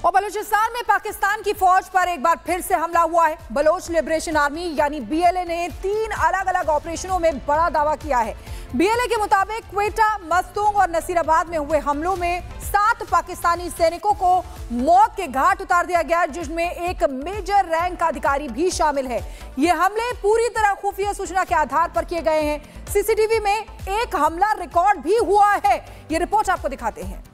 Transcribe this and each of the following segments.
और बलूचिस्तान में पाकिस्तान की फौज पर एक बार फिर से हमला हुआ है। बलोच लिबरेशन आर्मी यानी बीएलए ने 3 अलग अलग ऑपरेशनों में बड़ा दावा किया है। बीएलए के मुताबिक क्वेटा, मस्तूंग और नसीराबाद में हुए हमलों में 7 पाकिस्तानी सैनिकों को मौत के घाट उतार दिया गया, जिसमें एक मेजर रैंक का अधिकारी भी शामिल है। ये हमले पूरी तरह खुफिया सूचना के आधार पर किए गए हैं। सीसीटीवी में एक हमला रिकॉर्ड भी हुआ है। ये रिपोर्ट आपको दिखाते हैं।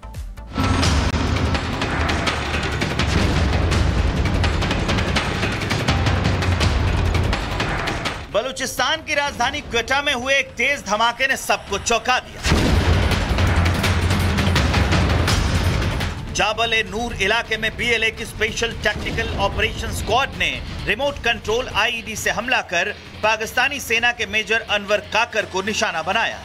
बलूचिस्तान की राजधानी क्वेटा में हुए एक तेज धमाके ने सबको चौंका दिया। जाबल-ए-नूर इलाके में बीएलए की स्पेशल टैक्टिकल ऑपरेशन स्क्वाड ने रिमोट कंट्रोल आईईडी से हमला कर पाकिस्तानी सेना के मेजर अनवर काकर को निशाना बनाया।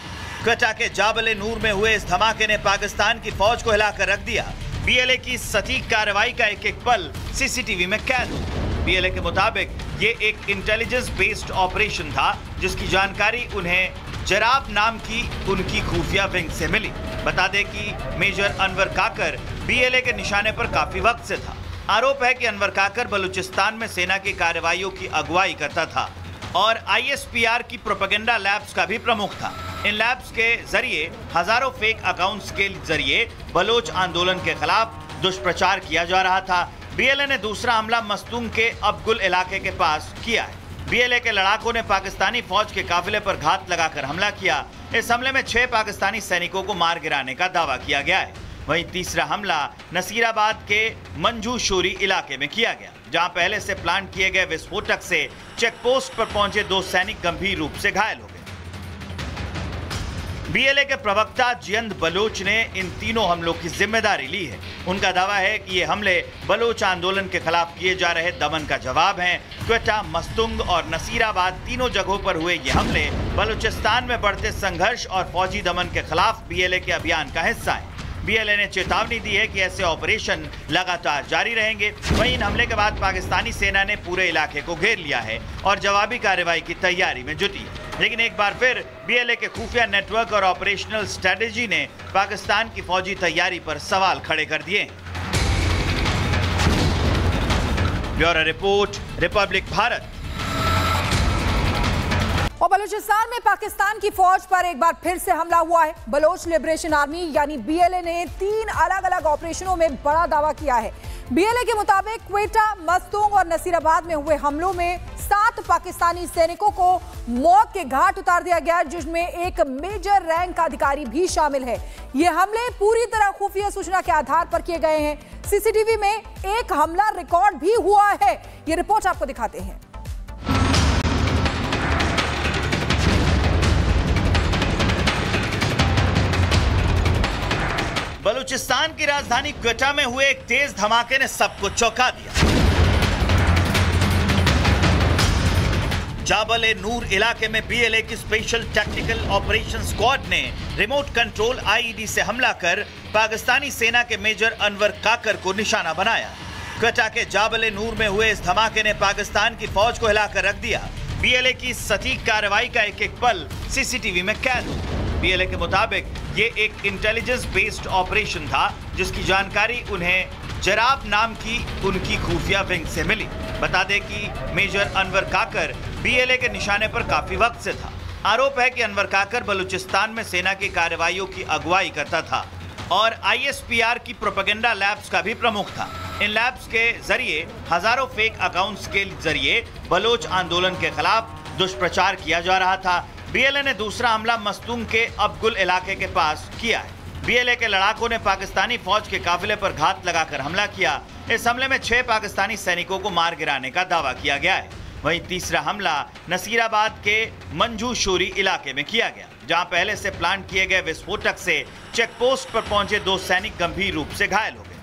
क्वेटा के जाबल-ए-नूर में हुए इस धमाके ने पाकिस्तान की फौज को हिलाकर रख दिया। बीएलए की सटीक कार्रवाई का एक एक पल सीसीटीवी में कैद हो। बीएलए के मुताबिक ये एक इंटेलिजेंस बेस्ड ऑपरेशन था, जिसकी जानकारी उन्हें जराब नाम की उनकी खुफिया विंग से मिली। बता दें कि मेजर अनवर काकर बीएलए के निशाने पर काफी वक्त से था। आरोप है कि अनवर काकर बलूचिस्तान में सेना की कार्रवाइयों की अगुवाई करता था और आईएसपीआर की प्रोपेगेंडा लैब्स का भी प्रमुख था। इन लैब्स के जरिए हजारों फेक अकाउंट्स के जरिए बलोच आंदोलन के खिलाफ दुष्प्रचार किया जा रहा था। बीएलए ने दूसरा हमला मस्तूंग के अबगुल इलाके के पास किया है। बीएलए के लड़ाकों ने पाकिस्तानी फौज के काफिले पर घात लगाकर हमला किया। इस हमले में 6 पाकिस्तानी सैनिकों को मार गिराने का दावा किया गया है। वहीं तीसरा हमला नसीराबाद के मंजूशोरी इलाके में किया गया, जहां पहले से प्लान किए गए विस्फोटक से चेकपोस्ट पर पहुंचे 2 सैनिक गंभीर रूप से घायल हो गए। बीएलए के प्रवक्ता जियंद बलोच ने इन तीनों हमलों की जिम्मेदारी ली है। उनका दावा है कि ये हमले बलोच आंदोलन के खिलाफ किए जा रहे दमन का जवाब हैं। क्वेटा, मस्तूंग और नसीराबाद तीनों जगहों पर हुए ये हमले बलूचिस्तान में बढ़ते संघर्ष और फौजी दमन के खिलाफ बीएलए के अभियान का हिस्सा है। बीएलए ने चेतावनी दी है कि ऐसे ऑपरेशन लगातार जारी रहेंगे। वहीं इन हमले के बाद पाकिस्तानी सेना ने पूरे इलाके को घेर लिया है और जवाबी कार्रवाई की तैयारी में जुटी है। लेकिन एक बार फिर बीएलए के खुफिया नेटवर्क और ऑपरेशनल स्ट्रेटेजी ने पाकिस्तान की फौजी तैयारी पर सवाल खड़े कर दिए। Bureau report, Republic Bharat. और बलूचिस्तान में पाकिस्तान की फौज पर एक बार फिर से हमला हुआ है। बलोच लिबरेशन आर्मी यानी बीएलए ने 3 अलग अलग ऑपरेशनों में बड़ा दावा किया है। बीएलए के मुताबिक क्वेटा, मस्तूंग और नसीराबाद में हुए हमलों में 7 पाकिस्तानी सैनिकों को मौत के घाट उतार दिया गया, जिसमें एक मेजर रैंक का अधिकारी भी शामिल है। ये हमले पूरी तरह खुफिया सूचना के आधार पर किए गए हैं। सीसीटीवी में एक हमला रिकॉर्ड भी हुआ है। ये रिपोर्ट आपको दिखाते हैं। बलूचिस्तान की राजधानी क्वेटा में हुए एक तेज धमाके ने सबको चौंका दिया। जाबल-ए-नूर इलाके में बीएलए की स्पेशल टैक्टिकल ऑपरेशन स्क्वाड ने रिमोट कंट्रोल आईईडी से हमला कर पाकिस्तानी सेना के मेजर अनवर काकर को निशाना बनाया। क्वेटा के जाबल-ए-नूर में हुए इस धमाके ने पाकिस्तान की फौज को हिलाकर रख दिया। बीएलए की सटीक कार्रवाई का एक एक पल सीसीटीवी में कैद हो। बीएलए के मुताबिक ये एक इंटेलिजेंस बेस्ड ऑपरेशन था, जिसकी जानकारी उन्हें जराब नाम की उनकी खुफिया विंग से मिली। बता दें कि मेजर अनवर काकर बीएलए के निशाने पर काफी वक्त से था। आरोप है कि अनवर काकर बलूचिस्तान में सेना की कार्रवाइयों की अगुवाई करता था और आईएसपीआर की प्रोपेगेंडा लैब्स का भी प्रमुख था। इन लैब्स के जरिए हजारों फेक अकाउंट्स के जरिए बलोच आंदोलन के खिलाफ दुष्प्रचार किया जा रहा था। बीएलए ने दूसरा हमला मस्तूंग के अबगुल इलाके के पास किया है। बीएलए के लड़ाकों ने पाकिस्तानी फौज के काफिले पर घात लगाकर हमला किया। इस हमले में 6 पाकिस्तानी सैनिकों को मार गिराने का दावा किया गया है। वहीं तीसरा हमला नसीराबाद के मंजूशोरी इलाके में किया गया, जहां पहले से प्लान किए गए विस्फोटक से चेकपोस्ट पर पहुंचे 2 सैनिक गंभीर रूप से घायल हो गए।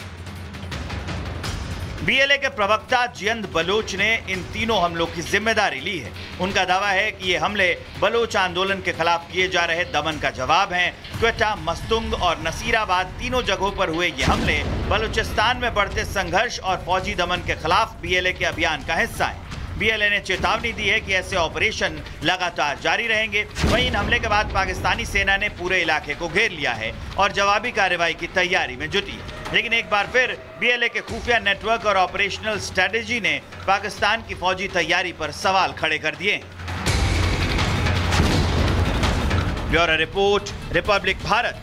बीएलए के प्रवक्ता जियंद बलोच ने इन तीनों हमलों की जिम्मेदारी ली है। उनका दावा है कि ये हमले बलोच आंदोलन के खिलाफ किए जा रहे दमन का जवाब हैं। क्वेटा, मस्तूंग और नसीराबाद तीनों जगहों पर हुए ये हमले बलूचिस्तान में बढ़ते संघर्ष और फौजी दमन के खिलाफ बीएलए के अभियान का हिस्सा है। बीएलए ने चेतावनी दी है कि ऐसे ऑपरेशन लगातार जारी रहेंगे। वहीं इन हमले के बाद पाकिस्तानी सेना ने पूरे इलाके को घेर लिया है और जवाबी कार्रवाई की तैयारी में जुटी है। लेकिन एक बार फिर बीएलए के खुफिया नेटवर्क और ऑपरेशनल स्ट्रेटेजी ने पाकिस्तान की फौजी तैयारी पर सवाल खड़े कर दिए। Bureau report, Republic Bharat.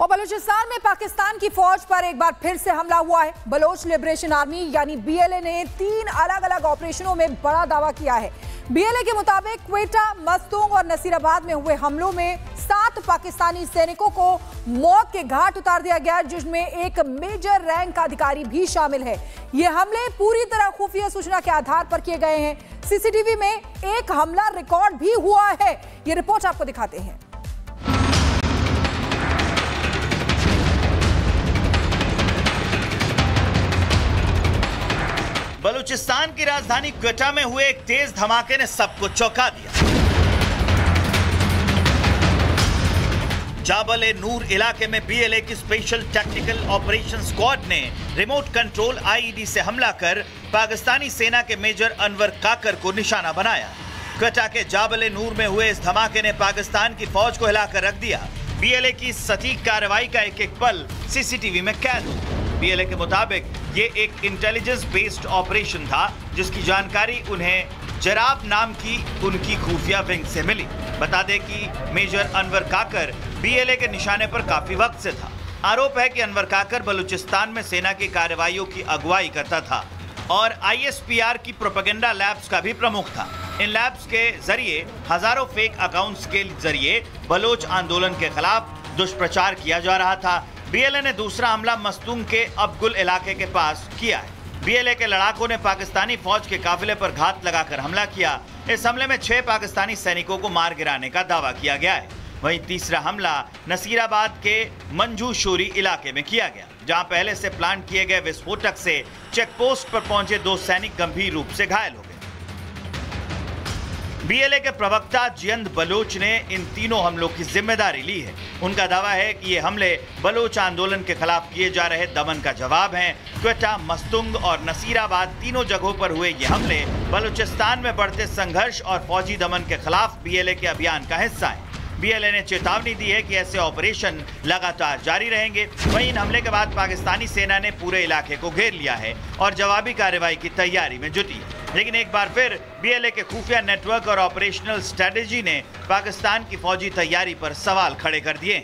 और बलूचिस्तान में पाकिस्तान की फौज पर एक बार फिर से हमला हुआ है। बलोच लिबरेशन आर्मी यानी बीएलए ने 3 अलग अलग ऑपरेशनों में बड़ा दावा किया है। बीएलए के मुताबिक क्वेटा, मस्तूंग और नसीराबाद में हुए हमलों में 7 पाकिस्तानी सैनिकों को मौत के घाट उतार दिया गया, जिसमें एक मेजर रैंक का अधिकारी भी शामिल है। ये हमले पूरी तरह खुफिया सूचना के आधार पर किए गए हैं। सीसीटीवी में एक हमला रिकॉर्ड भी हुआ है। ये रिपोर्ट आपको दिखाते हैं। बलूचिस्तान की राजधानी क्वेटा में हुए एक तेज धमाके ने सबको चौंका दिया। जाबल-ए-नूर इलाके में बीएलए की स्पेशल टैक्टिकल ऑपरेशन स्क्वाड ने रिमोट कंट्रोल आईईडी से हमला कर पाकिस्तानी सेना के मेजर अनवर काकर को निशाना बनाया। क्वेटा के जाबल-ए-नूर में हुए इस धमाके ने पाकिस्तान की फौज को हिलाकर रख दिया। बीएलए की सटीक कार्रवाई का एक एक पल सीसीटीवी में कैद हो। बीएलए के मुताबिक ये एक इंटेलिजेंस बेस्ड ऑपरेशन था, जिसकी जानकारी उन्हें जराब नाम की उनकी खुफिया विंग से मिली। बता दें कि मेजर अनवर काकर बीएलए के निशाने पर काफी वक्त से था। आरोप है कि अनवर काकर बलूचिस्तान में सेना की कार्रवाइयों की अगुवाई करता था और आईएसपीआर की प्रोपेगेंडा लैब्स का भी प्रमुख था। इन लैब्स के जरिए हजारों फेक अकाउंट्स के जरिए बलोच आंदोलन के खिलाफ दुष्प्रचार किया जा रहा था। बीएलए ने दूसरा हमला मस्तूंग के अबगुल इलाके के पास किया है। बीएलए के लड़ाकों ने पाकिस्तानी फौज के काफिले पर घात लगाकर हमला किया। इस हमले में 6 पाकिस्तानी सैनिकों को मार गिराने का दावा किया गया है। वहीं तीसरा हमला नसीराबाद के मंजूशोरी इलाके में किया गया, जहां पहले से प्लान किए गए विस्फोटक से चेकपोस्ट पर पहुंचे 2 सैनिक गंभीर रूप से घायल हो गए। बीएलए के प्रवक्ता जियंद बलोच ने इन तीनों हमलों की जिम्मेदारी ली है। उनका दावा है कि ये हमले बलोच आंदोलन के खिलाफ किए जा रहे दमन का जवाब हैं। क्वेटा, मस्तूंग और नसीराबाद तीनों जगहों पर हुए ये हमले बलूचिस्तान में बढ़ते संघर्ष और फौजी दमन के खिलाफ बीएलए के अभियान का हिस्सा है। बीएलए ने चेतावनी दी है कि ऐसे ऑपरेशन लगातार जारी रहेंगे। वहीं इन हमले के बाद पाकिस्तानी सेना ने पूरे इलाके को घेर लिया है और जवाबी कार्रवाई की तैयारी में जुटी है। लेकिन एक बार फिर बीएलए के खुफिया नेटवर्क और ऑपरेशनल स्ट्रेटेजी ने पाकिस्तान की फौजी तैयारी पर सवाल खड़े कर दिए।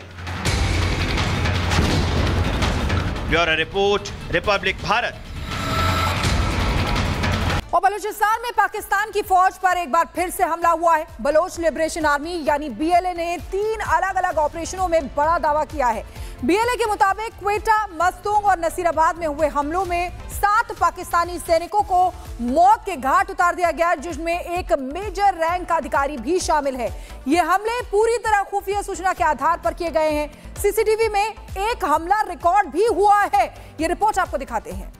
Bureau report, Republic Bharat. और बलूचिस्तान में पाकिस्तान की फौज पर एक बार फिर से हमला हुआ है। बलोच लिबरेशन आर्मी यानी बीएलए ने 3 अलग अलग ऑपरेशनों में बड़ा दावा किया है। बीएलए के मुताबिक क्वेटा, मस्तूंग और नसीराबाद में हुए हमलों में 7 पाकिस्तानी सैनिकों को मौत के घाट उतार दिया गया, जिसमें एक मेजर रैंक का अधिकारी भी शामिल है। ये हमले पूरी तरह खुफिया सूचना के आधार पर किए गए हैं। सीसीटीवी में एक हमला रिकॉर्ड भी हुआ है। ये रिपोर्ट आपको दिखाते हैं।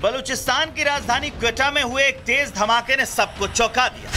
बलूचिस्तान की राजधानी क्वेटा में हुए एक तेज धमाके ने सबको चौंका दिया।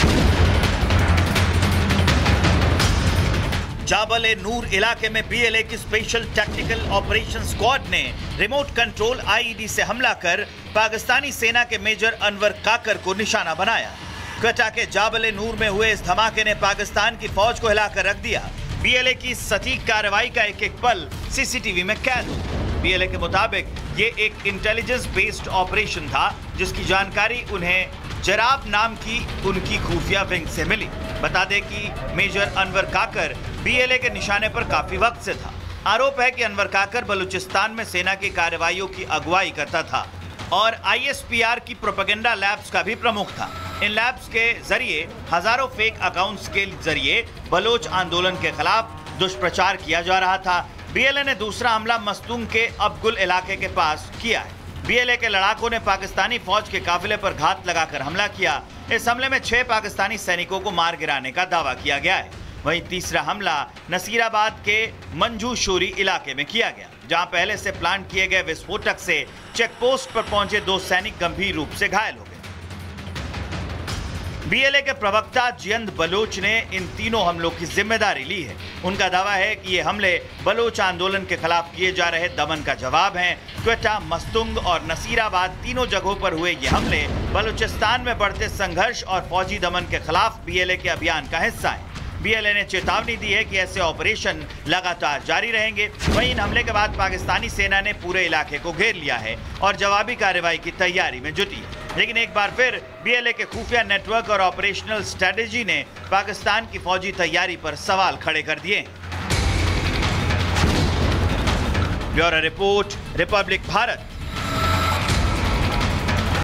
जाबल-ए-नूर इलाके में बीएलए की स्पेशल टैक्टिकल ऑपरेशन स्क्वाड ने रिमोट कंट्रोल आईईडी से हमला कर पाकिस्तानी सेना के मेजर अनवर काकर को निशाना बनाया। क्वेटा के जाबल-ए-नूर में हुए इस धमाके ने पाकिस्तान की फौज को हिलाकर रख दिया। बीएलए की सटीक कार्रवाई का एक एक पल सीसीटीवी में कैद हो। बीएलए के मुताबिक ये एक इंटेलिजेंस बेस्ड ऑपरेशन था, जिसकी जानकारी उन्हें जराब नाम की उनकी खुफिया विंग से मिली। बता दें कि मेजर अनवर काकर बीएलए के निशाने पर काफी वक्त से था। आरोप है कि अनवर काकर बलूचिस्तान में सेना की कार्रवाइयों की अगुवाई करता था और आईएसपीआर की प्रोपेगेंडा लैब्स का भी प्रमुख था। इन लैब्स के जरिए हजारों फेक अकाउंट्स के जरिए बलोच आंदोलन के खिलाफ दुष्प्रचार किया जा रहा था। बीएलए ने दूसरा हमला मस्तूंग के अबगुल इलाके के पास किया है। बीएलए के लड़ाकों ने पाकिस्तानी फौज के काफिले पर घात लगाकर हमला किया। इस हमले में 6 पाकिस्तानी सैनिकों को मार गिराने का दावा किया गया है। वहीं तीसरा हमला नसीराबाद के मंजूशोरी इलाके में किया गया, जहां पहले से प्लान किए गए विस्फोटक से चेकपोस्ट पर पहुंचे 2 सैनिक गंभीर रूप से घायल हो गए। बीएलए के प्रवक्ता जियंद बलोच ने इन तीनों हमलों की जिम्मेदारी ली है। उनका दावा है कि ये हमले बलोच आंदोलन के खिलाफ किए जा रहे दमन का जवाब हैं। क्वेटा, मस्तुंग और नसीराबाद तीनों जगहों पर हुए ये हमले बलूचिस्तान में बढ़ते संघर्ष और फौजी दमन के खिलाफ बीएलए के अभियान का हिस्सा है। बीएलए ने चेतावनी दी है कि ऐसे ऑपरेशन लगातार जारी रहेंगे। वहीं इन हमले के बाद पाकिस्तानी सेना ने पूरे इलाके को घेर लिया है और जवाबी कार्रवाई की तैयारी में जुटी है। लेकिन एक बार फिर बीएलए के खुफिया नेटवर्क और ऑपरेशनल स्ट्रेटेजी ने पाकिस्तान की फौजी तैयारी पर सवाल खड़े कर दिए। Bureau report, Republic Bharat.